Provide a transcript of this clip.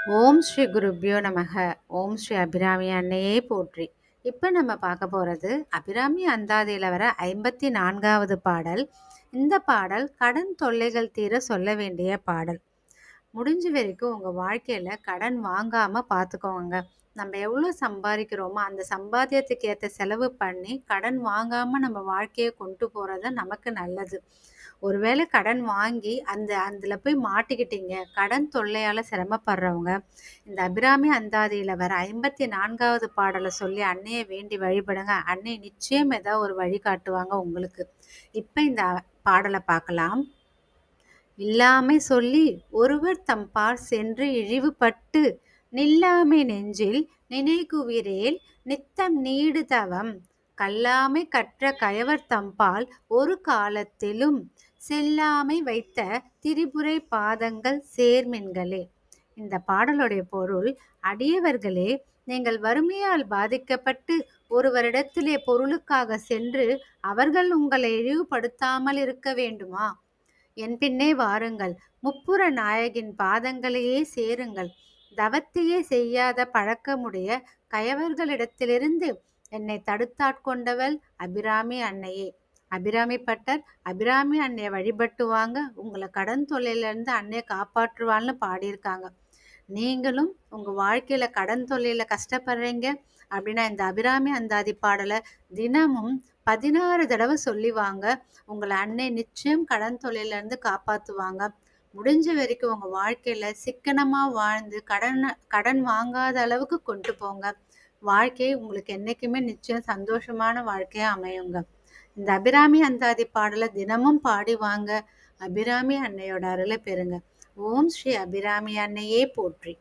ஓம் ஸ்ரீ குருப்யோ நமக. ஓம் ஸ்ரீ அபிராமி அன்னையே போற்றி. இப்போ நம்ம பார்க்க போகிறது அபிராமி அந்தாதியில் வர 54வது பாடல். இந்த பாடல் கடன் தொல்லைகள் தீர சொல்ல வேண்டிய பாடல். முடிஞ்ச வரைக்கும் உங்கள் வாழ்க்கையில் கடன் வாங்காமல் பார்த்துக்கோங்க. நம்ம எவ்வளோ சம்பாதிக்கிறோமோ அந்த சம்பாத்தியத்துக்கு ஏற்ற செலவு பண்ணி கடன் வாங்காமல் நம்ம வாழ்க்கையை கொண்டு போகிறது நமக்கு நல்லது. ஒருவேளை கடன் வாங்கி அதில் போய் மாட்டிக்கிட்டீங்க, கடன் தொல்லையால் சிரமப்படுறவங்க, இந்த அபிராமி அந்தாதியில் வர 54வது பாடலை சொல்லி அன்னையை வேண்டி வழிபடுங்க. அன்னை நிச்சயம் ஏதாவது ஒரு வழி காட்டுவாங்க உங்களுக்கு. இப்போ இந்த பாடலை பார்க்கலாம். இல்லாமை சொல்லி ஒருவர் தம்பால் சென்று இழிவுபட்டு நில்லாமை நெஞ்சில் நினைகுவிரேல் நித்தம் நீடு தவம் கல்லாமை கற்ற கயவர் தம்பால் ஒரு காலத்திலும் செல்லாமை வைத்த திரிபுரை பாதங்கள் சேர்மின்களே. இந்த பாடலுடைய பொருள், அடியவர்களே, நீங்கள் வறுமையால் பாதிக்கப்பட்டு ஒருவரிடத்திலே பொருளுக்காக சென்று அவர்கள் உங்களை இழிவுபடுத்தாமல் இருக்க வேண்டுமா? என் பின்னே வாருங்கள், முப்புற நாயகின் பாதங்களையே சேருங்கள். தவத்தையே செய்யாத பழக்கமுடைய கயவர்களிடத்திலிருந்து என்னை தடுத்தாட்கொண்டவள் அபிராமி அன்னையே. அபிராமி பட்டர் அபிராமி அன்னையை வழிபட்டு வாங்க, உங்களை கடன் தொல்லையிலேருந்து அன்னையை காப்பாற்றுவாள்னு பாடியிருக்காங்க. நீங்களும் உங்கள் வாழ்க்கையில் கடன் தொல்லையில் கஷ்டப்படுறீங்க அப்படின்னா இந்த அபிராமி அந்தாதி பாடலை தினமும் 16 தடவை சொல்லி வாங்க. உங்களை அன்னை நிச்சயம் கடன் தொல்லையிலேருந்து காப்பாற்றுவாங்க. முடிஞ்ச வரைக்கும் உங்கள் வாழ்க்கையில் சிக்கனமாக வாழ்ந்து கடன் வாங்காத அளவுக்கு கொண்டு போங்க. வாழ்க்கை உங்களுக்கு என்றைக்குமே நிச்சயம் சந்தோஷமான வாழ்க்கையாக அமையுங்க. இந்த அபிராமி அந்தாதி பாடலை தினமும் பாடி வாங்க. அபிராமி அன்னையோட அருளை பெறுங்க. ஓம் ஸ்ரீ அபிராமி அன்னையே போற்றி.